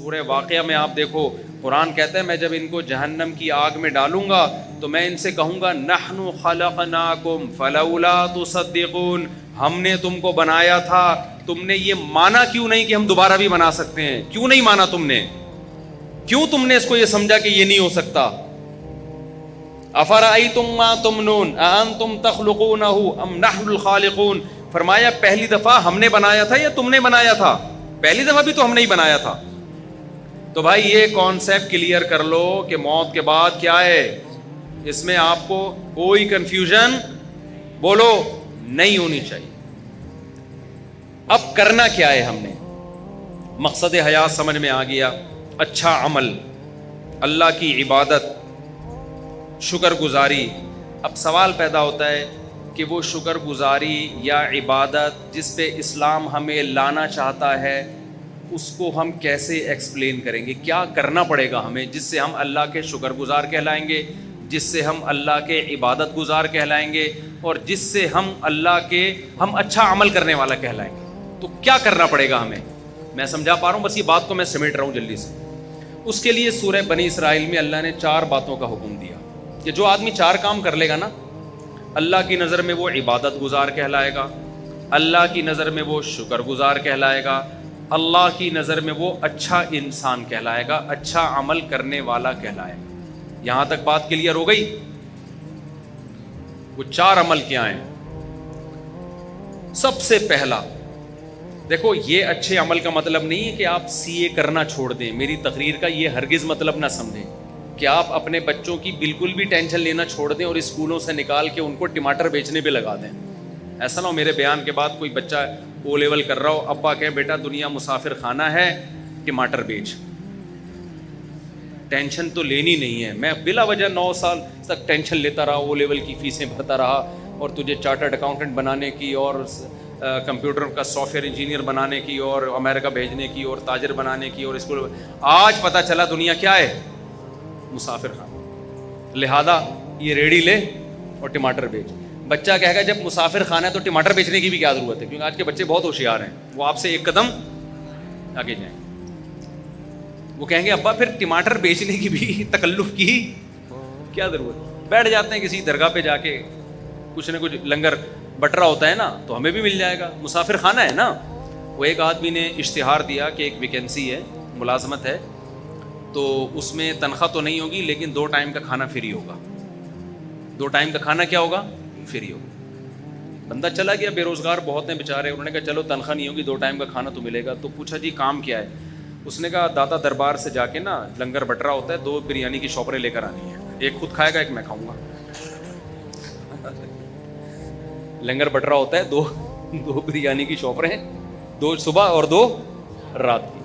سورہ واقعہ میں آپ دیکھو قرآن کہتا ہے میں جب ان کو جہنم کی آگ میں ڈالوں گا تو میں ان سے کہوں گا نحن خلقناکم فلولا تصدقون، ہم نے تم کو بنایا تھا، تم نے یہ مانا کیوں نہیں کہ ہم دوبارہ بھی بنا سکتے ہیں؟ کیوں نہیں مانا تم نے؟ کیوں تم نے اس کو یہ سمجھا کہ یہ نہیں ہو سکتا؟ افرأیتم ما تمنون اانتم تخلقونہ ام نحن الخالقون، فرمایا پہلی دفعہ ہم نے بنایا تھا یا تم نے بنایا تھا؟ پہلی دفعہ بھی تو ہم نے ہی بنایا تھا۔ تو بھائی یہ کانسیپٹ کلیئر کر لو کہ موت کے بعد کیا ہے، اس میں آپ کو کوئی کنفیوژن بولو نہیں ہونی چاہیے۔ اب کرنا کیا ہے ہم نے؟ مقصد حیات سمجھ میں آ گیا، اچھا عمل، اللہ کی عبادت، شکر گزاری۔ اب سوال پیدا ہوتا ہے کہ وہ شکر گزاری یا عبادت جس پہ اسلام ہمیں لانا چاہتا ہے اس کو ہم کیسے ایکسپلین کریں گے؟ کیا کرنا پڑے گا ہمیں جس سے ہم اللہ کے شکر گزار کہلائیں گے، جس سے ہم اللہ کے عبادت گزار کہلائیں گے، اور جس سے ہم اللہ کے ہم اچھا عمل کرنے والا کہلائیں گے؟ تو کیا کرنا پڑے گا ہمیں؟ میں سمجھا پا رہا ہوں؟ بس یہ بات کو میں سمیٹ رہا ہوں جلدی سے۔ اس کے لیے سورہ بنی اسرائیل میں اللہ نے 4 باتوں کا حکم دیا کہ جو آدمی 4 کام کر لے گا نا، اللہ کی نظر میں وہ عبادت گزار کہلائے گا، اللہ کی نظر میں وہ شکر گزار کہلائے گا، اللہ کی نظر میں وہ اچھا انسان کہلائے گا، اچھا عمل کرنے والا کہلائے گا۔ یہاں تک بات کلیئر ہو گئی؟ وہ 4 عمل کیا ہیں؟ سب سے پہلا دیکھو، یہ اچھے عمل کا مطلب نہیں ہے کہ آپ سی اے کرنا چھوڑ دیں، میری تقریر کا یہ ہرگز مطلب نہ سمجھیں کہ آپ اپنے بچوں کی بالکل بھی ٹینشن لینا چھوڑ دیں اور اسکولوں سے نکال کے ان کو ٹماٹر بیچنے پہ لگا دیں۔ ایسا نہ ہو میرے بیان کے بعد کوئی بچہ او لیول کر رہا ہو، ابا کہے بیٹا دنیا مسافر خانہ ہے، ٹماٹر بیچ۔ ٹینشن تو لینی نہیں ہے۔ میں بلا وجہ 9 سال تک ٹینشن لیتا رہا، او لیول کی فیسیں بھرتا رہا، اور تجھے چارٹرڈ اکاؤنٹنٹ بنانے کی اور کمپیوٹر کا سافٹ ویئر انجینئر بنانے کی اور امریکہ بھیجنے کی اور تاجر بنانے کی، اور اسکول آج پتہ چلا دنیا کیا ہے؟ مسافر خانہ۔ لہذا یہ ریڑھی لے اور ٹماٹر بیچ۔ بچہ کہے گا جب مسافر خانہ ہے تو ٹماٹر بیچنے کی بھی کیا ضرورت ہے؟ کیونکہ آج کے بچے بہت ہوشیار ہیں، وہ آپ سے ایک قدم آگے جائیں۔ وہ کہیں گے ابا پھر ٹماٹر بیچنے کی بھی تکلف کی کیا ضرورت؟ بیٹھ جاتے ہیں کسی درگاہ پہ جا کے، کچھ نہ کچھ لنگر بٹرا ہوتا ہے نا تو ہمیں بھی مل جائے گا، مسافر خانہ ہے نا۔ وہ ایک آدمی نے اشتہار دیا کہ ایک ویکینسی ہے، ملازمت ہے، تو اس میں تنخواہ تو نہیں ہوگی لیکن 2 ٹائم کا کھانا فری ہوگا۔ 2 ٹائم کا کھانا کیا ہوگا؟ فری ہوگا۔ بندہ چلا گیا، بے روزگار بہت ہیں بیچارے، انہوں نے کہا چلو تنخواہ نہیں ہوگی 2 ٹائم کا کھانا تو ملے گا۔ تو پوچھا جی کام کیا ہے؟ اس نے کہا داتا دربار سے جا کے نا لنگر بٹرا ہوتا ہے، 2 بریانی کی شاپریں لے کر آنی ہیں، ایک خود کھائے گا ایک میں کھاؤں گا۔ لنگر بٹرا ہوتا ہے 2 بریانی کی شاپریں، 2 صبح اور 2 رات کی،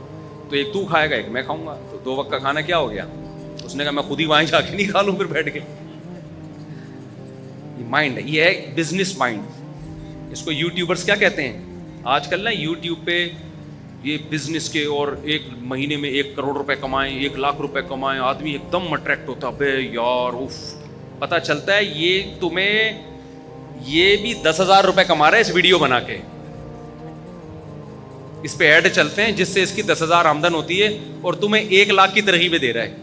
تو ایک تو کھائے گا ایک میں کھاؤں گا، تو 2 وقت کا کھانا کیا ہو گیا؟ اس نے کہا میں خود ہی وہاں جا کے نہیں کھا لوں پھر بیٹھ کے۔ مائنڈ ہے، یہ ہے بزنس مائنڈ۔ اس کو یوٹیوبرز کیا کہتے ہیں آج کل نا؟ یوٹیوب پہ یہ بزنس کے، اور 1 مہینے میں 1 کروڑ روپے کمائیں، 1 لاکھ روپے کمائیں، آدمی ایک دم اٹریکٹ ہوتا ہے، بے یار اف، پتہ چلتا ہے یہ تمہیں یہ بھی 10,000 روپے کما رہا ہے اس ویڈیو بنا کے، اس پہ ایڈ چلتے ہیں جس سے اس کی 10,000 آمدن ہوتی ہے، اور تمہیں 1 لاکھ کی ترغیبیں دے رہا ہے۔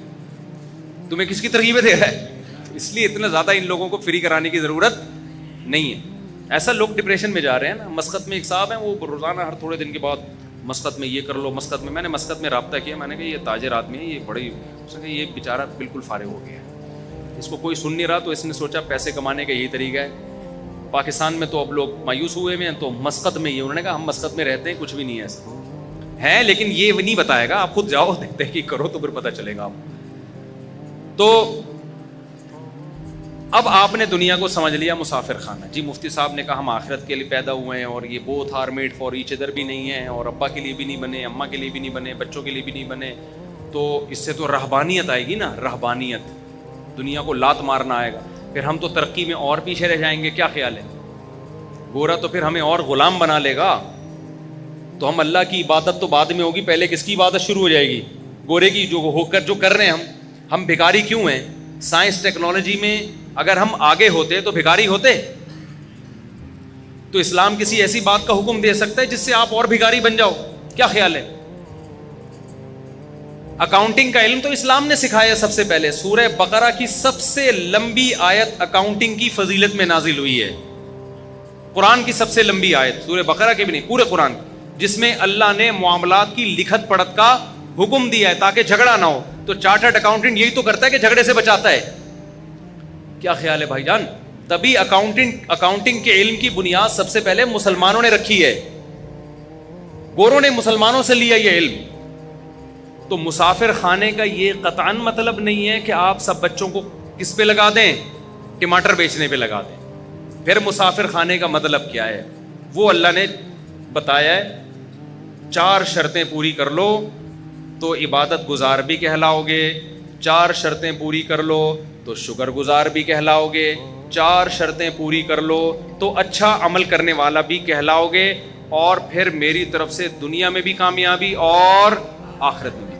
تمہیں کس کی ترغیبیں دے رہا ہے؟ اس لیے اتنا زیادہ ان لوگوں کو فری کرانے کی ضرورت نہیں ہے۔ ایسا لوگ ڈپریشن میں جا رہے ہیں نا۔ مسقط میں ایک صاحب ہیں، وہ روزانہ ہر تھوڑے دن کے بعد مسقط میں یہ کر لو، مسقط میں نے مسقط میں رابطہ کیا، میں نے کہا یہ تاجر آدمی ہے، یہ بڑی، اس نے کہا یہ بیچارہ بالکل فارغ ہو گیا ہے، اس کو کوئی سن نہیں رہا، تو اس نے سوچا پیسے کمانے کا یہی طریقہ ہے۔ پاکستان میں تو اب لوگ مایوس ہوئے ہیں، تو مسقط میں یہ، انہوں نے کہا ہم مسقط میں رہتے ہیں، کچھ بھی نہیں ہے ایسا ہے، لیکن یہ نہیں بتائے گا، آپ خود جاؤ تحقیق کرو تو پھر پتہ چلے گا آپ۔ تو اب آپ نے دنیا کو سمجھ لیا مسافر خانہ۔ جی مفتی صاحب نے کہا ہم آخرت کے لیے پیدا ہوئے ہیں، اور یہ both are made for each other بھی نہیں ہے، اور ابا کے لیے بھی نہیں بنے، اماں کے لیے بھی نہیں بنے، بچوں کے لیے بھی نہیں بنے، تو اس سے تو رہبانیت آئے گی نا، رہبانیت، دنیا کو لات مارنا آئے گا، پھر ہم تو ترقی میں اور پیچھے رہ جائیں گے۔ کیا خیال ہے؟ گورا تو پھر ہمیں اور غلام بنا لے گا، تو ہم اللہ کی عبادت تو بعد میں ہوگی، پہلے کس کی عبادت شروع ہو جائے گی؟ گورے کی، جو ہو کر جو کر رہے ہیں ہم بھکاری کیوں ہیں؟ سائنس ٹیکنالوجی میں اگر ہم آگے ہوتے تو بھکاری ہوتے؟ تو اسلام کسی ایسی بات کا حکم دے سکتا ہے جس سے آپ اور بھکاری بن جاؤ؟ کیا خیال ہے؟ اکاؤنٹنگ کا علم تو اسلام نے سکھایا سب سے پہلے. سورہ بقرہ کی سب سے لمبی آیت اکاؤنٹنگ کی فضیلت میں نازل ہوئی ہے. قرآن کی سب سے لمبی آیت سورہ بقرہ کی بھی نہیں, پورے قرآن کی, جس میں اللہ نے معاملات کی لکھت پڑھت کا حکم دیا ہے تاکہ جھگڑا نہ ہو. تو چارٹرڈ اکاؤنٹنٹ یہی تو کرتا ہے کہ جھگڑے سے بچاتا ہے. کیا خیال ہے بھائی جان؟ تبھی اکاؤنٹنگ کے علم کی بنیاد سب سے پہلے مسلمانوں نے رکھی ہے. گوروں نے مسلمانوں سے لیا یہ علم. تو مسافر خانے کا یہ قطعاً مطلب نہیں ہے کہ آپ سب بچوں کو کس پہ لگا دیں, ٹماٹر بیچنے پہ لگا دیں. پھر مسافر خانے کا مطلب کیا ہے وہ اللہ نے بتایا ہے. 4 شرطیں پوری کر لو تو عبادت گزار بھی کہلاؤ گے, 4 شرطیں پوری کر لو تو شکر گزار بھی کہلاؤ گے, 4 شرطیں پوری کر لو تو اچھا عمل کرنے والا بھی کہلاؤ گے, اور پھر میری طرف سے دنیا میں بھی کامیابی اور آخرت میں بھی.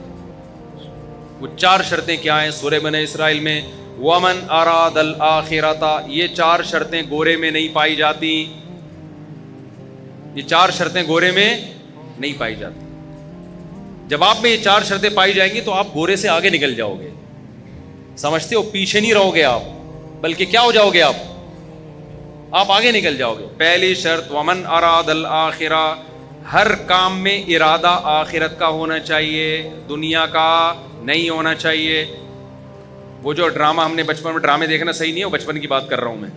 وہ 4 شرطیں کیا ہیں؟ سورہ بنی اسرائیل میں وَمَنْ أَرَادَ الْآخِرَةَ, یہ 4 شرطیں گورے میں نہیں پائی جاتی. یہ 4 شرطیں گورے میں نہیں پائی جاتی. جب آپ میں یہ 4 شرطیں پائی جائیں گی تو آپ گورے سے آگے نکل جاؤ گے. سمجھتے ہو؟ پیچھے نہیں رہو گے آپ, بلکہ کیا ہو جاؤ گے آپ آگے نکل جاؤ گے. پہلی شرط وَمَنْ أَرَادَ الْآخِرَةَ, ہر کام میں ارادہ آخرت کا ہونا چاہیے, دنیا کا نہیں ہونا چاہیے. وہ جو ڈرامہ ہم نے بچپن میں, ڈرامے دیکھنا صحیح نہیں ہے, وہ بچپن کی بات کر رہا ہوں میں.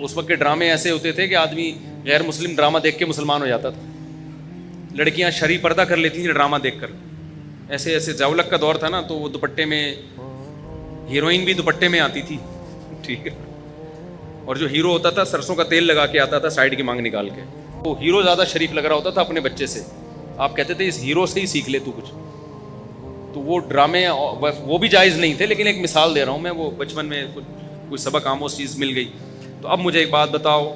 اس وقت کے ڈرامے ایسے ہوتے تھے کہ آدمی غیر مسلم ڈرامہ دیکھ کے مسلمان ہو جاتا تھا. لڑکیاں شرعی پردہ کر لیتی تھیں ڈرامہ دیکھ کر. ایسے ضیاء کا دور تھا نا, تو وہ دوپٹے میں, ہیروئن بھی دوپٹے میں آتی تھی, ٹھیک ہے, اور جو ہیرو ہوتا تھا سرسوں کا تیل لگا کے آتا تھا سائڈ کی مانگ نکال کے. وہ ہیرو زیادہ شریف لگ رہا ہوتا تھا اپنے بچے سے. آپ کہتے تھے اس ہیرو سے ہی سیکھ لے تو کچھ. تو وہ ڈرامے وہ بھی جائز نہیں تھے, لیکن ایک مثال دے رہا ہوں میں. وہ بچپن میں کوئی سبق آموز چیز مل گئی. تو اب مجھے ایک بات بتاؤ,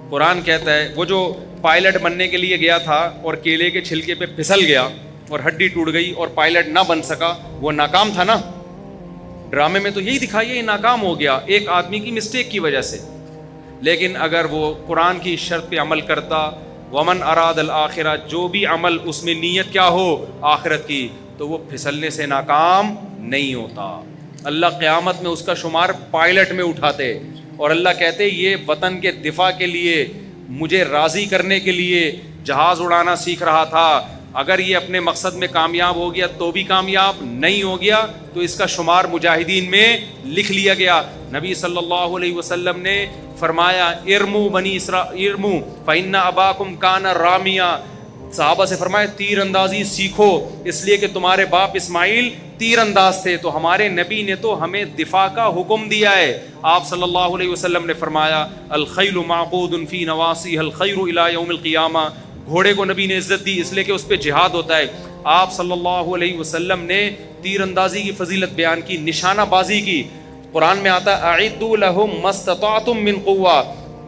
قرآن کہتا ہے وہ جو پائلٹ بننے کے لیے گیا تھا اور کیلے کے چھلکے پہ پھسل گیا اور ہڈی ٹوٹ گئی اور پائلٹ نہ بن سکا, وہ ناکام تھا نا. ڈرامے میں تو یہی دکھائی ہے, یہ ناکام ہو گیا ایک آدمی کی مسٹیک کی وجہ سے. لیکن اگر وہ قرآن کی شرط پہ عمل کرتا, ومن اراد الآخرہ, جو بھی عمل اس میں نیت کیا ہو آخرت کی, تو وہ پھسلنے سے ناکام نہیں ہوتا. اللہ قیامت میں اس کا شمار پائلٹ میں اٹھاتے, اور اللہ کہتے یہ وطن کے دفاع کے لیے, مجھے راضی کرنے کے لیے جہاز اڑانا سیکھ رہا تھا. اگر یہ اپنے مقصد میں کامیاب ہو گیا تو بھی کامیاب, نہیں ہو گیا تو اس کا شمار مجاہدین میں لکھ لیا گیا. نبی صلی اللہ علیہ وسلم نے فرمایا ارمو بنی اسرائیل ارمو فإن اباکم کان رامیا. صحابہ سے فرمایا تیر اندازی سیکھو, اس لیے کہ تمہارے باپ اسماعیل تیر انداز تھے. تو ہمارے نبی نے تو ہمیں دفاع کا حکم دیا ہے. آپ صلی اللہ علیہ وسلم نے فرمایا الخیل معقود فی نواصیها الخیر الی یوم القیامہ. گھوڑے کو نبی نے عزت دی اس لیے کہ اس پہ جہاد ہوتا ہے. آپ صلی اللہ علیہ وسلم نے تیر اندازی کی فضیلت بیان کی, نشانہ بازی کی. قرآن میں آتا ہے اعدوا لهم ما استطعتم من قوہ,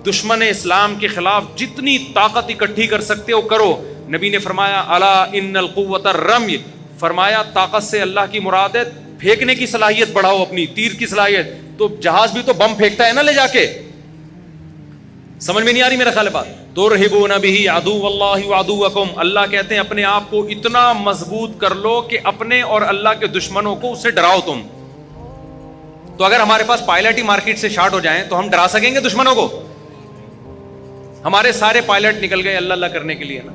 دشمن اسلام کے خلاف جتنی طاقت اکٹھی کر سکتے ہو کرو. نبی نے فرمایا الا ان القوۃ الرمی, فرمایا طاقت سے اللہ کی مراد ہے پھینکنے کی صلاحیت بڑھاؤ, اپنی تیر کی صلاحیت. تو جہاز بھی تو بم پھینکتا ہے نا لے جا کے. سمجھ میں نہیں آ رہی میرا خیال ہے بات؟ ترہبون بہ عدو اللہ وعدوکم, اللہ کہتے ہیں اپنے آپ کو اتنا مضبوط کر لو کہ اپنے اور اللہ کے دشمنوں کو اس سے ڈراؤ تم. تو اگر ہمارے پاس پائلٹ ہی مارکیٹ سے شارٹ ہو جائیں تو ہم ڈرا سکیں گے دشمنوں کو؟ ہمارے سارے پائلٹ نکل گئے اللہ اللہ کرنے کے لیے نا,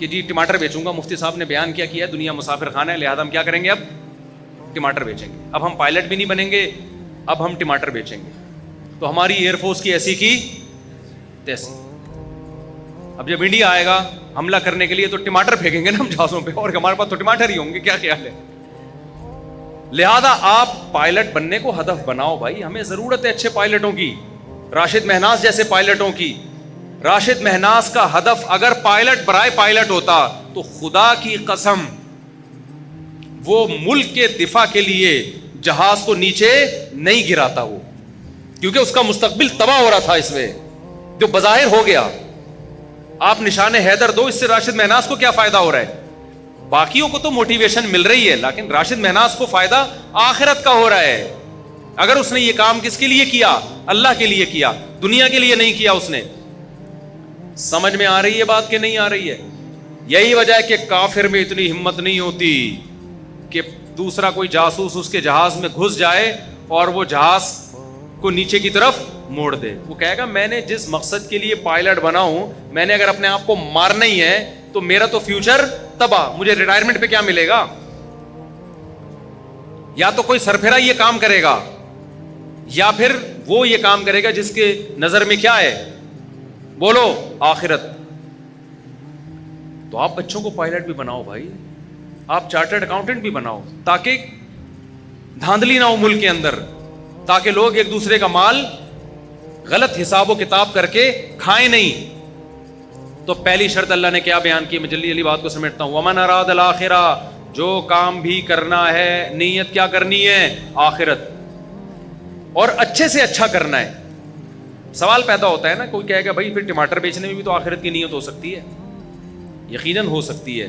کہ جی ٹماٹر بیچوں گا. مفتی صاحب نے بیان کیا دنیا مسافر خانہ ہے, لہذا ہم کیا کریں گے, اب ٹماٹر بیچیں گے. اب ہم پائلٹ بھی نہیں بنیں گے, اب ہم ٹماٹر بیچیں گے. تو ہماری ایئر فورس کی ایسی کی تیسی. اب جب انڈیا آئے گا حملہ کرنے کے لیے تو ٹماٹر پھینکیں گے نا ہم جہازوں پہ, اور ہمارے پاس تو ٹماٹر ہی ہوں گے. کیا خیال ہے؟ لہذا آپ پائلٹ بننے کو ہدف بناؤ بھائی. ہمیں ضرورت ہے اچھے پائلٹوں کی, راشد مہناز جیسے پائلٹوں کی. راشد مہناز کا ہدف اگر پائلٹ برائے پائلٹ ہوتا تو خدا کی قسم وہ ملک کے دفاع کے لیے جہاز کو نیچے نہیں گراتا وہ, کیونکہ اس کا مستقبل تباہ ہو رہا تھا اس میں, جو بظاہر ہو گیا. آپ نشان حیدر دو, اس سے راشد مہناز کو کیا فائدہ ہو رہا ہے؟ باقیوں کو تو موٹیویشن مل رہی ہے, لیکن راشد مہناز کو فائدہ آخرت کا ہو رہا ہے. اگر اس نے یہ کام کس کے لیے کیا؟ اللہ کے لیے کیا, دنیا کے لیے نہیں کیا اس نے. سمجھ میں آ رہی ہے بات کہ نہیں آ رہی ہے؟ یہی وجہ ہے کہ کافر میں اتنی ہمت نہیں ہوتی کہ دوسرا کوئی جاسوس اس کے جہاز میں گھس جائے اور وہ جہاز کو نیچے کی طرف موڑ دے. وہ کہے گا میں نے جس مقصد کے لیے پائلٹ بنا ہوں, میں نے اگر اپنے آپ کو مارنا ہی ہے تو میرا تو فیوچر تباہ, مجھے ریٹائرمنٹ پہ کیا ملے گا. یا تو کوئی سرفرا یہ کام کرے گا, یا پھر وہ یہ کام کرے گا جس کے نظر میں کیا ہے, بولو, آخرت. تو آپ بچوں کو پائلٹ بھی بناؤ بھائی, آپ چارٹرڈ اکاؤنٹنٹ بھی بناؤ, تاکہ دھاندلی نہ ہو ملک کے اندر, تاکہ لوگ ایک دوسرے کا مال غلط حساب و کتاب کر کے کھائیں نہیں. تو پہلی شرط اللہ نے کیا بیان کی, میں جلدی جلدی بات کو سمیٹتا ہوں. ومن اراد الاخرہ, جو کام بھی کرنا ہے نیت کیا کرنی ہے, آخرت, اور اچھے سے اچھا کرنا ہے. سوال پیدا ہوتا ہے نا, کوئی کہے گا بھائی پھر ٹماٹر بیچنے میں بھی تو آخرت کی نیت ہو سکتی ہے. یقیناً ہو سکتی ہے.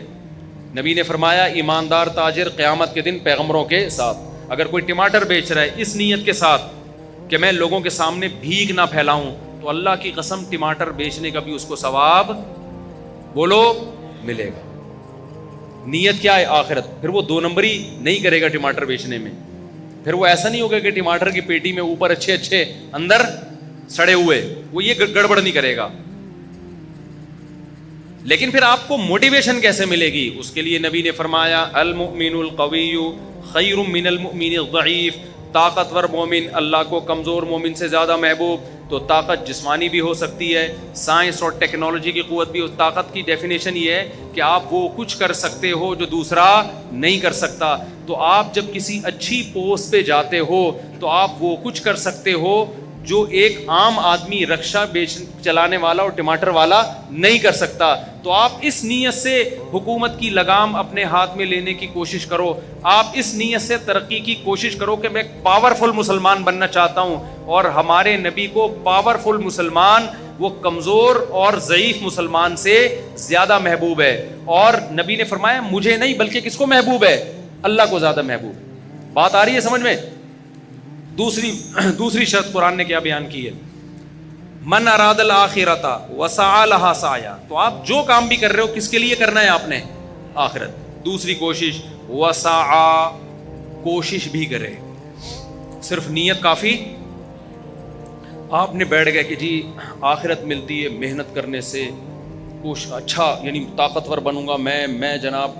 نبی نے فرمایا ایماندار تاجر قیامت کے دن پیغمبروں کے ساتھ. اگر کوئی ٹماٹر بیچ رہا ہے اس نیت کے ساتھ کہ میں لوگوں کے سامنے بھیک نہ پھیلاؤں, تو اللہ کی قسم ٹماٹر بیچنے کا بھی اس کو ثواب, بولو, ملے گا. نیت کیا ہے, آخرت. پھر وہ 2 نمبری نہیں کرے گا ٹماٹر بیچنے میں. پھر وہ ایسا نہیں ہوگا کہ ٹماٹر کی پیٹی میں اوپر اچھے اچھے اندر سڑے ہوئے, وہ یہ گڑبڑ نہیں کرے گا. لیکن پھر آپ کو موٹیویشن کیسے ملے گی, اس کے لیے نبی نے فرمایا المؤمن القوی خیر من المؤمن الضعیف. طاقتور مومن اللہ کو کمزور مومن سے زیادہ محبوب. تو طاقت جسمانی بھی ہو سکتی ہے, سائنس اور ٹیکنالوجی کی قوت بھی. طاقت کی ڈیفینیشن یہ ہے کہ آپ وہ کچھ کر سکتے ہو جو دوسرا نہیں کر سکتا. تو آپ جب کسی اچھی پوسٹ پہ جاتے ہو تو آپ وہ کچھ کر سکتے ہو جو ایک عام آدمی رکشہ چلانے والا اور ٹماٹر والا نہیں کر سکتا. تو آپ اس نیت سے حکومت کی لگام اپنے ہاتھ میں لینے کی کوشش کرو. آپ اس نیت سے ترقی کی کوشش کرو کہ میں ایک پاورفل مسلمان بننا چاہتا ہوں. اور ہمارے نبی کو پاورفل مسلمان وہ کمزور اور ضعیف مسلمان سے زیادہ محبوب ہے. اور نبی نے فرمایا مجھے نہیں بلکہ کس کو محبوب ہے, اللہ کو زیادہ محبوب. بات آ رہی ہے سمجھ میں. دوسری شرط قرآن نے کیا بیان کی ہے, من اراد الاخرۃ وسعى لها سعیا. تو آپ جو کام بھی کر رہے ہو کس کے لیے کرنا ہے آپ نے, آخرت. دوسری کوشش وسعى, کوشش بھی کرے. صرف نیت کافی, آپ نے بیٹھ گئے کہ جی آخرت ملتی ہے محنت کرنے سے, اچھا یعنی طاقتور بنوں گا میں جناب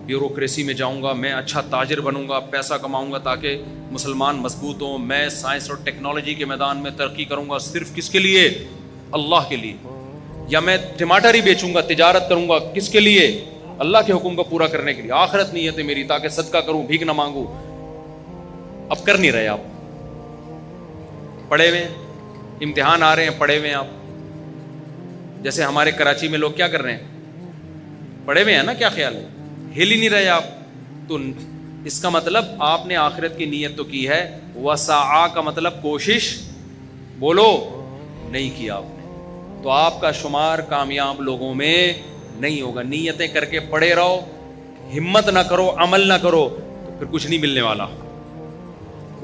بیوروکریسی میں جاؤں گا, میں اچھا تاجر بنوں گا, پیسہ کماؤں گا تاکہ مسلمان مضبوط ہوں, میں سائنس اور ٹیکنالوجی کے میدان میں ترقی کروں گا. صرف کس کے لیے, اللہ کے لیے. یا میں ٹماٹر ہی بیچوں گا, تجارت کروں گا, کس کے لیے, اللہ کے حکم کو پورا کرنے کے لیے. آخرت نیت ہے میری, تاکہ صدقہ کروں, بھیک نہ مانگوں. اب کر نہیں رہے آپ, پڑھے ہوئے امتحان آ رہے ہیں, پڑھے ہوئے آپ. جیسے ہمارے کراچی میں لوگ کیا کر رہے ہیں, پڑھے ہوئے ہیں نا, کیا خیال ہے, ہل ہی نہیں رہے آپ. تو اس کا مطلب آپ نے آخرت کی نیت تو کی ہے. وسعا کا مطلب کوشش, بولو, نہیں کیا آپ نے. تو آپ کا شمار کامیاب لوگوں میں نہیں ہوگا. نیتیں کر کے پڑے رہو, ہمت نہ کرو, عمل نہ کرو, تو پھر کچھ نہیں ملنے والا.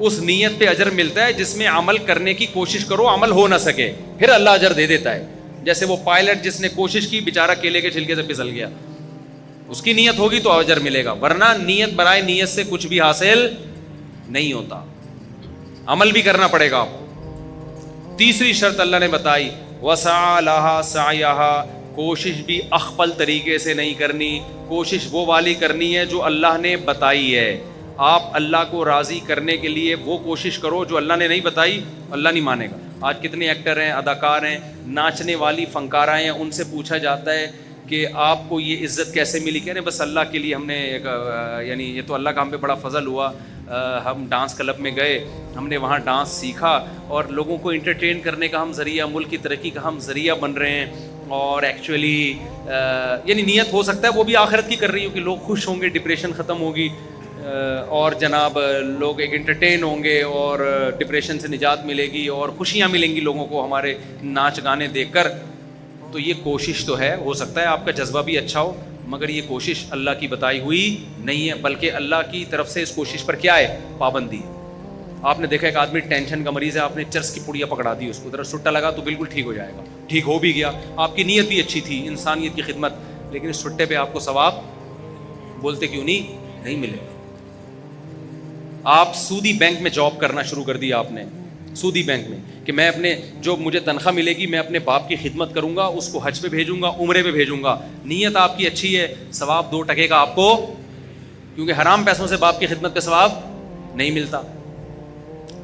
اس نیت پہ اجر ملتا ہے جس میں عمل کرنے کی کوشش کرو, عمل ہو نہ سکے, پھر اللہ اجر دے دیتا ہے. جیسے وہ پائلٹ جس نے کوشش کی, بیچارہ کیلے کے چھلکے سے پھسل گیا, اس کی نیت ہوگی تو اجر ملے گا, ورنہ نیت برائے نیت سے کچھ بھی حاصل نہیں ہوتا. عمل بھی کرنا پڑے گا. تیسری شرط اللہ نے بتائی وسعى لها سعيها, کوشش بھی اخپل طریقے سے نہیں کرنی, کوشش وہ والی کرنی ہے جو اللہ نے بتائی ہے. آپ اللہ کو راضی کرنے کے لیے وہ کوشش کرو جو اللہ نے نہیں بتائی, اللہ نہیں مانے گا. آج کتنے ایکٹر ہیں, اداکار ہیں, ناچنے والی فنکارائیں ہیں, ان سے پوچھا جاتا ہے کہ آپ کو یہ عزت کیسے ملی, کہہ رہے بس اللہ کے لیے ہم نے ایک, یعنی یہ تو اللہ کا ہم پہ بڑا فضل ہوا, ہم ڈانس کلب میں گئے, ہم نے وہاں ڈانس سیکھا اور لوگوں کو انٹرٹین کرنے کا ہم ذریعہ, ملک کی ترقی کا ہم ذریعہ بن رہے ہیں. اور ایکچولی یعنی نیت ہو سکتا ہے وہ بھی آخرت کی کر رہی ہو کہ لوگ خوش ہوں گے, ڈپریشن ختم ہوگی, اور جناب لوگ ایک انٹرٹین ہوں گے اور ڈپریشن سے نجات ملے گی اور خوشیاں ملیں گی لوگوں کو ہمارے ناچ گانے دیکھ کر. تو یہ کوشش تو ہے, ہو سکتا ہے آپ کا جذبہ بھی اچھا ہو, مگر یہ کوشش اللہ کی بتائی ہوئی نہیں ہے, بلکہ اللہ کی طرف سے اس کوشش پر کیا ہے, پابندی. آپ نے دیکھا ایک آدمی ٹینشن کا مریض ہے, آپ نے چرس کی پڑیا پکڑا دی, اس کو ذرا سٹا لگا تو بالکل ٹھیک ہو جائے گا. ٹھیک ہو بھی گیا, آپ کی نیت بھی اچھی تھی, انسانیت کی خدمت, لیکن اس سٹے پہ آپ کو ثواب بولتے کیوں نہیں ملے. آپ سودی بینک میں جاب کرنا شروع کر دیا آپ نے, سودی بینک میں, کہ میں اپنے جو مجھے تنخواہ ملے گی میں اپنے باپ کی خدمت کروں گا, اس کو حج پہ بھیجوں گا, عمرے پہ بھیجوں گا. نیت آپ کی اچھی ہے, ثواب 2 ٹکے کا آپ کو, کیونکہ حرام پیسوں سے باپ کی خدمت پہ ثواب نہیں ملتا.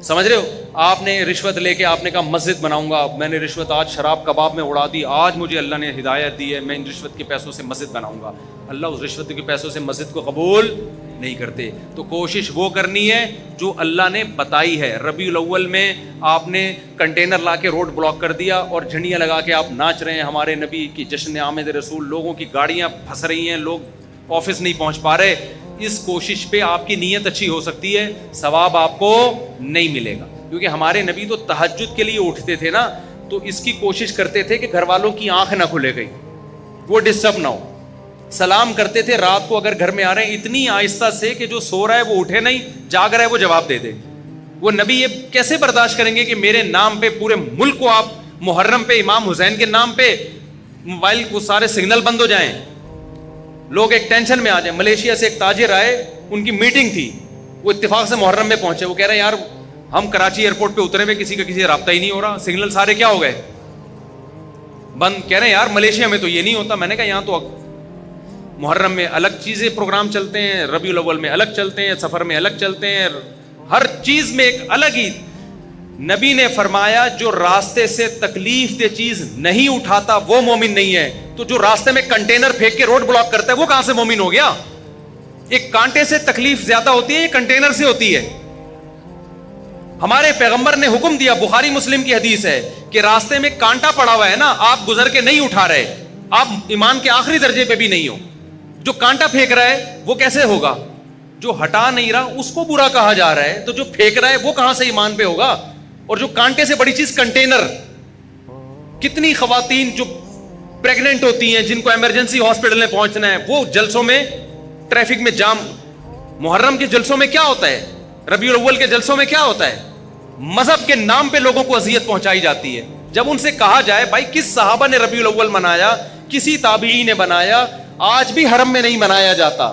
سمجھ رہے ہو؟ آپ نے رشوت لے کے آپ نے کہا مسجد بناؤں گا, میں نے رشوت آج شراب کباب میں اڑا دی, آج مجھے اللہ نے ہدایت دی ہے, میں ان رشوت کے پیسوں سے مسجد بناؤں گا. اللہ اس رشوت کے پیسوں سے مسجد کو قبول نہیں کرتے. تو کوشش وہ کرنی ہے جو اللہ نے بتائی ہے. ربیع الاول میں آپ نے کنٹینر لا کے روڈ بلاک کر دیا اور جھنڈیاں لگا کے آپ ناچ رہے ہیں ہمارے نبی کی جشن آمد رسول, لوگوں کی گاڑیاں پھنس رہی ہیں, لوگ آفس نہیں پہنچ پا رہے. اس کوشش پہ آپ کی نیت اچھی ہو سکتی ہے, ثواب آپ کو نہیں ملے گا. کیونکہ ہمارے نبی تو تہجد کے لیے اٹھتے تھے نا, تو اس کی کوشش کرتے تھے کہ گھر والوں کی آنکھ نہ کھلے گئی, وہ ڈسٹرب نہ ہو. سلام کرتے تھے رات کو اگر گھر میں آ رہے ہیں اتنی آہستہ سے کہ جو سو رہا ہے وہ اٹھے نہیں, جاگ رہا ہے وہ جواب دے دے. وہ نبی یہ کیسے برداشت کریں گے کہ میرے نام پہ پورے ملک کو آپ محرم پہ امام حسین کے نام پہ موبائل کو سارے سگنل بند ہو جائیں, لوگ ایک ٹینشن میں آ جائیں. ملیشیا سے ایک تاجر آئے, ان کی میٹنگ تھی, وہ اتفاق سے محرم میں پہنچے. وہ کہہ رہے ہیں یار ہم کراچی ایئرپورٹ پہ اترے ہوئے, کسی کا کسی سے رابطہ ہی نہیں ہو رہا, سگنل سارے کیا ہو گئے, بند. کہہ رہے ہیں یار ملیشیا میں تو یہ نہیں ہوتا. میں نے کہا یہاں تو محرم میں الگ چیزیں پروگرام چلتے ہیں, ربیع الاول میں الگ چلتے ہیں, سفر میں الگ چلتے ہیں, ہر چیز میں ایک الگ ہی. نبی نے فرمایا جو راستے سے تکلیف دہ چیز نہیں اٹھاتا وہ مومن نہیں ہے. تو جو راستے میں کنٹینر پھینک کے روڈ بلاک کرتا ہے وہ کہاں سے مومن ہو گیا؟ ایک کانٹے سے تکلیف زیادہ ہوتی ہے, یہ کنٹینر سے ہوتی ہے. ہمارے پیغمبر نے حکم دیا, بخاری مسلم کی حدیث ہے, کہ راستے میں کانٹا پڑا ہوا ہے نا, آپ گزر کے نہیں اٹھا رہے, آپ ایمان کے آخری درجے پہ بھی نہیں ہو. جو کانٹا پھینک رہا ہے وہ کیسے ہوگا؟ جو ہٹا نہیں رہا اس کو برا کہا جا رہا ہے, تو جو پھینک رہا ہے وہ کہاں سے ایمان پہ ہوگا؟ اور جو کانٹے سے بڑی چیز کنٹینر. کتنی خواتین جو پریگننٹ ہوتی ہیں, جن کو ایمرجنسی ہاسپٹل میں پہنچنا ہے, وہ جلسوں میں ٹریفک میں جام. محرم کے جلسوں میں کیا ہوتا ہے, ربیع الاول کے جلسوں میں کیا ہوتا ہے؟ مذہب کے نام پہ لوگوں کو اذیت پہنچائی جاتی ہے. جب ان سے کہا جائے بھائی کس صحابہ نے ربیع الاول منایا, کسی تابعی نے بنایا, آج بھی حرم میں نہیں منایا جاتا,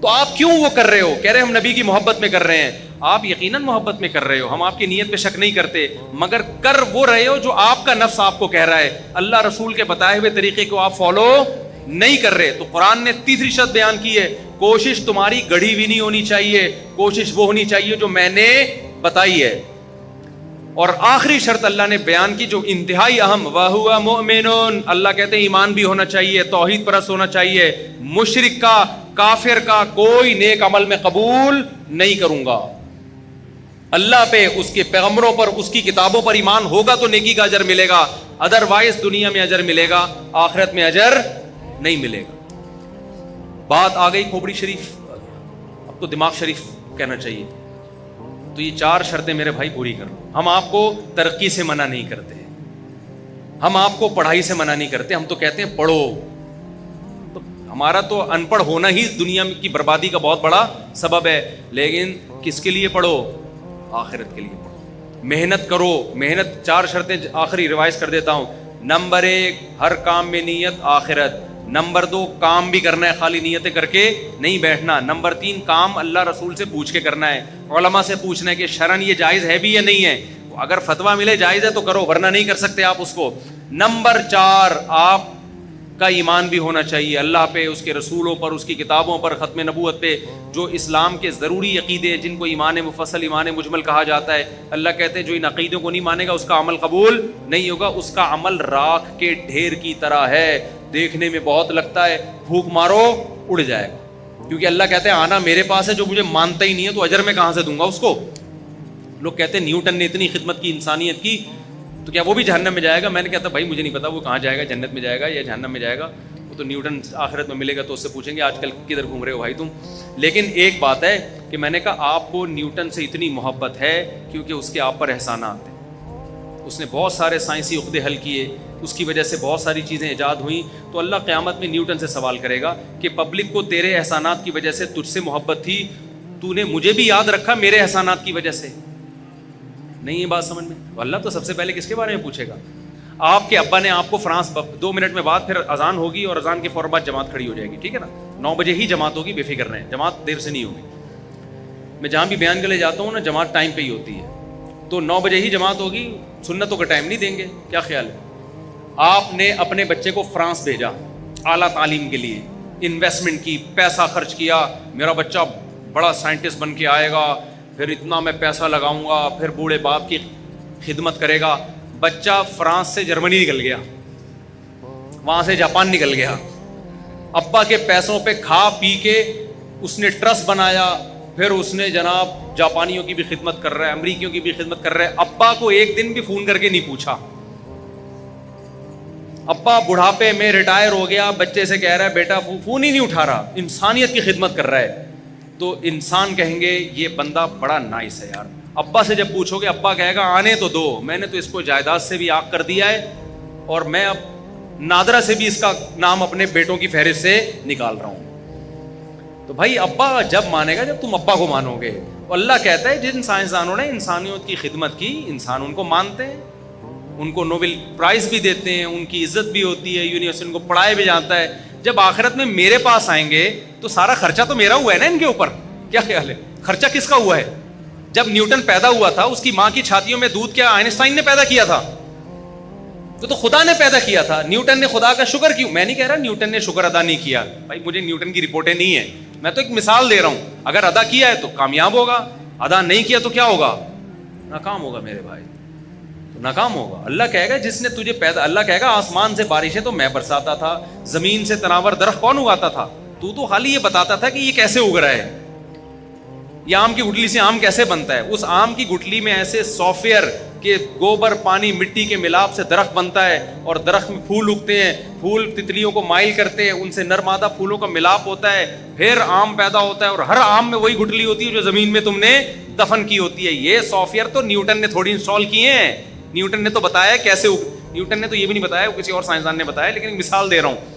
تو آپ کیوں وہ کر رہے ہو؟ کہہ رہے ہم نبی کی محبت میں کر رہے ہیں. آپ یقیناً محبت میں کر رہے ہو, ہم آپ کی نیت پہ شک نہیں کرتے, مگر کر وہ رہے ہو جو آپ کا نفس آپ کو کہہ رہا ہے. اللہ رسول کے بتائے ہوئے طریقے کو آپ فالو نہیں کر رہے. تو قرآن نے تیسری شرط بیان کی ہے, کوشش تمہاری گڑھی بھی نہیں ہونی چاہیے, کوشش وہ ہونی چاہیے جو میں نے بتائی ہے. اور آخری شرط اللہ نے بیان کی جو انتہائی اہم, وَهُوَ مُؤْمِنٌ, اللہ کہتے ہیں ایمان بھی ہونا چاہیے, توحید پرست ہونا چاہیے. مشرک کا, کافر کا کوئی نیک عمل میں قبول نہیں کروں گا. اللہ پہ, اس کے پیغمبروں پر, اس کی کتابوں پر ایمان ہوگا تو نیکی کا اجر ملے گا, ادروائز دنیا میں اجر ملے گا, آخرت میں اجر نہیں ملے گا. بات آ گئی کھوپڑی شریف, اب تو دماغ شریف کہنا چاہیے. تو یہ 4 شرطیں میرے بھائی پوری کر لو. ہم آپ کو ترقی سے منع نہیں کرتے, ہم آپ کو پڑھائی سے منع نہیں کرتے, ہم تو کہتے ہیں پڑھو. تو ہمارا تو ان پڑھ ہونا ہی دنیا کی بربادی کا بہت بڑا سبب ہے. لیکن کس کے لیے پڑھو؟ آخرت کے لیے پڑھو, محنت کرو. محنت 4 شرطیں آخری ریوائز کر دیتا ہوں. نمبر 1, ہر کام میں نیت آخرت. نمبر 2, کام بھی کرنا ہے, خالی نیتیں کر کے نہیں بیٹھنا. نمبر 3, کام اللہ رسول سے پوچھ کے کرنا ہے, علماء سے پوچھنا ہے کہ شرعن یہ جائز ہے بھی یا نہیں ہے. اگر فتویٰ ملے جائز ہے تو کرو, ورنہ نہیں کر سکتے آپ اس کو. نمبر 4, آپ کا ایمان بھی ہونا چاہیے اللہ پہ, اس کے رسولوں پر, اس کی کتابوں پر, ختم نبوت پہ, جو اسلام کے ضروری عقیدے جن کو ایمان مفصل, ایمان مجمل کہا جاتا ہے. اللہ کہتے ہیں جو ان عقیدوں کو نہیں مانے گا اس کا عمل قبول نہیں ہوگا. اس کا عمل راکھ کے ڈھیر کی طرح ہے, دیکھنے میں بہت لگتا ہے, پھونک مارو اڑ جائے گا. کیونکہ اللہ کہتے ہیں آنا میرے پاس ہے, جو مجھے مانتا ہی نہیں ہے تو اجر میں کہاں سے دوں گا اس کو. لوگ کہتے ہیں نیوٹن نے اتنی خدمت کی انسانیت کی, تو کیا وہ بھی جہنم میں جائے گا؟ میں نے کہتا بھائی مجھے نہیں پتا وہ کہاں جائے گا, جنت میں جائے گا یا جہنم میں جائے گا. وہ تو نیوٹن آخرت میں ملے گا تو اس سے پوچھیں گے آج کل کدھر گھوم رہے ہو بھائی تم. لیکن ایک بات ہے کہ میں نے کہا آپ کو نیوٹن سے اتنی محبت ہے کیونکہ اس کے آپ پر احسانات ہیں. اس نے بہت سارے سائنسی عقدے حل کیے, اس کی وجہ سے بہت ساری چیزیں ایجاد ہوئیں. تو اللہ قیامت میں نیوٹن سے سوال کرے گا کہ پبلک کو تیرے احسانات کی وجہ سے تجھ سے محبت تھی, تو نے مجھے بھی یاد رکھا میرے احسانات کی وجہ سے نہیں. یہ بات سمجھ میں؟ اللہ تو سب سے پہلے کس کے بارے میں پوچھے گا؟ آپ کے ابا نے آپ کو فرانس 2 منٹ میں بعد پھر اذان ہوگی اور اذان کے فوراً بعد جماعت کھڑی ہو جائے گی, ٹھیک ہے نا, 9 بجے ہی جماعت ہوگی, بے فکر رہیں, جماعت دیر سے نہیں ہوگی. میں جہاں بھی بیان کے لیے جاتا ہوں نا, جماعت ٹائم پہ ہی ہوتی ہے, تو 9 بجے ہی جماعت ہوگی, سنتوں کا ٹائم نہیں دیں گے. کیا خیال ہے؟ آپ نے اپنے بچے کو فرانس بھیجا اعلیٰ تعلیم کے لیے, انویسٹمنٹ کی, پیسہ خرچ کیا, میرا بچہ بڑا سائنٹسٹ بن کے آئے گا, پھر اتنا میں پیسہ لگاؤں گا, پھر بوڑھے باپ کی خدمت کرے گا. بچہ فرانس سے جرمنی نکل گیا, وہاں سے جاپان نکل گیا, ابا کے پیسوں پہ کھا پی کے اس نے ٹرسٹ بنایا, پھر اس نے جناب جاپانیوں کی بھی خدمت کر رہا ہے, امریکیوں کی بھی خدمت کر رہا ہے. ابا کو ایک دن بھی فون کر کے نہیں پوچھا. ابا بڑھاپے میں ریٹائر ہو گیا, بچے سے کہہ رہا ہے بیٹا فون ہی نہیں اٹھا رہا, انسانیت کی خدمت کر رہا ہے. تو انسان کہیں گے یہ بندہ بڑا نائس ہے یار. ابا سے جب پوچھو گے, ابا کہے گا آنے تو دو, میں نے تو اس کو جائیداد سے بھی آگ کر دیا ہے, اور میں اب نادرہ سے بھی اس کا نام اپنے بیٹوں کی فہرست سے نکال رہا ہوں. تو بھائی ابا جب مانے گا جب تم ابا کو مانو گے. اللہ کہتا ہے جن سائنسدانوں نے انسانیت کی خدمت کی, انسان ان کو مانتے ہیں, ان کو نوبل پرائز بھی دیتے ہیں, ان کی عزت بھی ہوتی ہے, یونیورسٹی ان کو پڑھایا بھی جاتا ہے. جب آخرت میں میرے پاس آئیں گے تو سارا خرچہ تو میرا ہوا ہے نا ان کے اوپر. کیا خیال ہے؟ خرچہ کس کا ہوا ہے؟ جب نیوٹن پیدا ہوا تھا اس کی ماں کی چھاتیوں میں دودھ کیا آئنسٹائن نے پیدا کیا تھا؟ تو خدا نے پیدا کیا تھا. نیوٹن نے خدا کا شکر کیوں؟ میں نہیں کہہ رہا نیوٹن نے شکر ادا نہیں کیا, بھائی مجھے نیوٹن کی رپورٹیں نہیں ہیں, میں تو ایک مثال دے رہا ہوں. اگر ادا کیا ہے تو کامیاب ہوگا, ادا نہیں کیا تو کیا ہوگا؟ ناکام ہوگا میرے بھائی, ناکام ہوگا. اللہ کہے گا جس نے تجھے پیدا, اللہ کہے گا آسمان سے بارشیں تو میں برساتا تھا, زمین سے تناور درخت کون اگاتا تھا؟ تو خالی یہ بتاتا تھا کہ یہ کیسے اگ رہا ہے, یہ آم کی گٹلی سے آم کیسے بنتا ہے. اس آم کی گٹلی میں ایسے سافٹ ویئر کہ گوبر پانی مٹی کے ملاپ سے درخت بنتا ہے, اور درخت میں پھول اگتے ہیں, پھول تتلیوں کو مائل کرتے ہیں, ان سے نر مادہ پھولوں کا ملاپ ہوتا ہے, پھر آم پیدا ہوتا ہے, اور ہر آم میں وہی گٹلی ہوتی ہے جو زمین میں تم نے دفن کی ہوتی ہے. یہ سافٹ ویئر تو نیوٹن نے تھوڑی انسٹال کیے ہیں, نیوٹن نے تو بتایا کیسے نیوٹن نے تو یہ بھی نہیں بتایا, کسی اور سائنسدان نے بتایا, لیکن مثال دے رہا ہوں.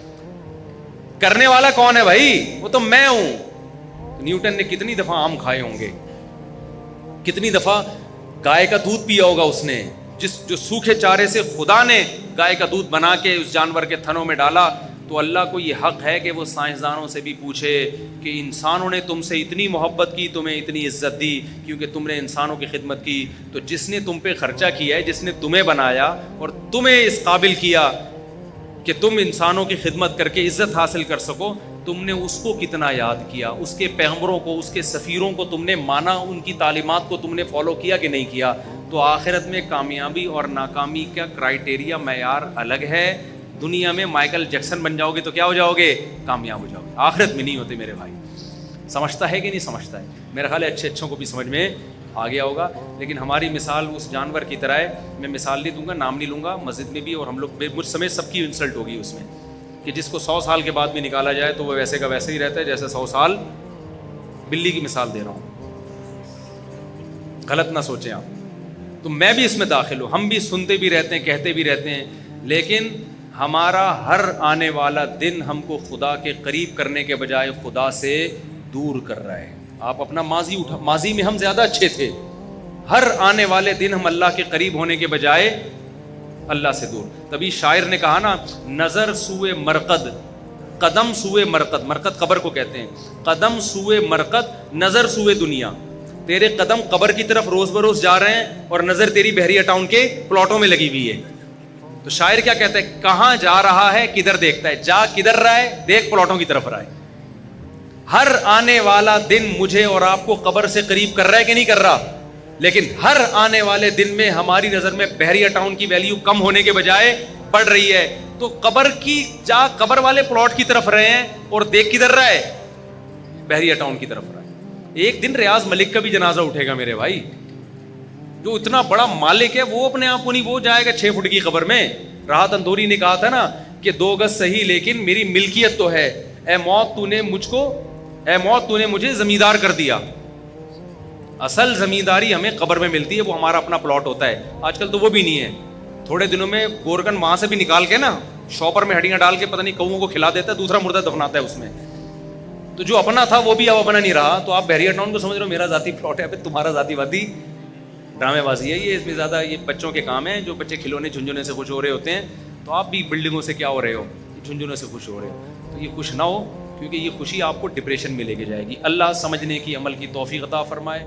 کرنے والا کون ہے بھائی؟ وہ تو میں ہوں. نیوٹن نے کتنی دفعہ آم کھائے ہوں گے, کتنی دفعہ گائے کا دودھ پیا ہوگا اس نے, جو سوکھے چارے سے خدا نے گائے کا دودھ بنا کے اس جانور کے تھنوں میں ڈالا. تو اللہ کو یہ حق ہے کہ وہ سائنسدانوں سے بھی پوچھے کہ انسانوں نے تم سے اتنی محبت کی, تمہیں اتنی عزت دی کیونکہ تم نے انسانوں کی خدمت کی. تو جس نے تم پہ خرچہ کیا ہے, جس نے تمہیں بنایا اور تمہیں اس قابل کیا کہ تم انسانوں کی خدمت کر کے عزت حاصل کر سکو, تم نے اس کو کتنا یاد کیا, اس کے پیغمبروں کو, اس کے سفیروں کو تم نے مانا, ان کی تعلیمات کو تم نے فالو کیا کہ نہیں کیا. تو آخرت میں کامیابی اور ناکامی کا کرائٹیریا معیار الگ ہے. دنیا میں مائیکل جیکسن بن جاؤ گے تو کیا ہو جاؤ گے؟ کامیاب ہو جاؤ گے. آخرت میں نہیں ہوتے میرے بھائی. سمجھتا ہے کہ نہیں سمجھتا ہے؟ میرا خیال ہے اچھے اچھوں کو بھی سمجھ میں آ گیا ہوگا. لیکن ہماری مثال اس جانور کی طرح ہے. میں مثال نہیں دوں گا, نام نہیں لوں گا, مسجد میں بھی, اور ہم لوگ مجھ سمیت سب کی انسلٹ ہوگی اس میں, کہ جس کو 100 سال کے بعد بھی نکالا جائے تو وہ ویسے کا ویسے ہی رہتا ہے جیسے 100 سال. بلی کی مثال دے رہا ہوں, غلط نہ سوچیں آپ. تو میں بھی اس میں داخل ہوں, ہم بھی سنتے بھی رہتے ہیں, کہتے بھی رہتے ہیں, لیکن ہمارا ہر آنے والا دن ہم کو خدا کے قریب کرنے کے بجائے خدا سے دور کر رہا ہے. آپ اپنا ماضی میں ہم زیادہ اچھے تھے, ہر آنے والے دن ہم اللہ کے قریب ہونے کے بجائے اللہ سے دور. تبھی شاعر نے کہا نا, نظر سوئے مرقد قدم سوئے مرقد, مرقد قبر کو کہتے ہیں, قدم سوئے مرقد نظر سوئے دنیا. تیرے قدم قبر کی طرف روز بروز جا رہے ہیں اور نظر تیری بحریہ ٹاؤن کے پلاٹوں میں لگی ہوئی ہے. تو شاعر کیا کہتا ہے, کہاں جا رہا ہے کدھر دیکھتا ہے, جا کدھر رہا ہے, دیکھ پلاٹوں کی طرف رہا ہے. ہر آنے والا دن مجھے اور آپ کو قبر سے قریب کر رہا ہے کہ نہیں کر رہا؟ لیکن ہر آنے والے دن میں ہماری نظر میں بحریہ ٹاؤن کی ویلیو کم ہونے کے بجائے بڑھ رہی ہے. تو قبر کی جا قبر والے پلاٹ کی طرف رہے ہیں اور دیکھ کدھر رہا ہے؟ بحریہ ٹاؤن کی طرف رہا ہے. ایک دن ریاض ملک کا بھی جنازہ اٹھے گا میرے بھائی, جو اتنا بڑا مالک ہے, وہ اپنے آپ کو نہیں, وہ جائے گا 6 فٹ کی قبر میں. راحت اندوری نے کہا تھا نا کہ 2 گز صحیح لیکن میری ملکیت تو ہے, اے موت تو نے مجھے زمیندار کر دیا. اصل زمینداری ہمیں قبر میں ملتی ہے, وہ ہمارا اپنا پلاٹ ہوتا ہے. آج کل تو وہ بھی نہیں ہے. تھوڑے دنوں میں گورکن وہاں سے بھی نکال کے نا شاپر میں ہڈیاں ڈال کے پتہ نہیں کؤوں کو کھلا دیتا ہے, دوسرا مردہ دفناتا ہے اس میں. تو جو اپنا تھا وہ بھی اب اپنا نہیں رہا. تو آپ بحریہ ٹاؤن کو سمجھ رہے ہو میرا ذاتی پلاٹ ہے, تمہارا ذاتی وادی ڈرامے بازی ہے. یہ اس میں زیادہ یہ بچوں کے کام ہیں, جو بچے کھلونے جھنجھونے سے خوش ہو رہے ہوتے ہیں. تو آپ بھی بلڈنگوں سے کیا ہو رہے ہو, جھنجھونے سے خوش ہو رہے ہو. تو یہ خوش نہ ہو, کیونکہ یہ خوشی آپ کو ڈپریشن میں لے کے جائے گی. اللہ سمجھنے کی عمل کی توفیق عطا فرمائے.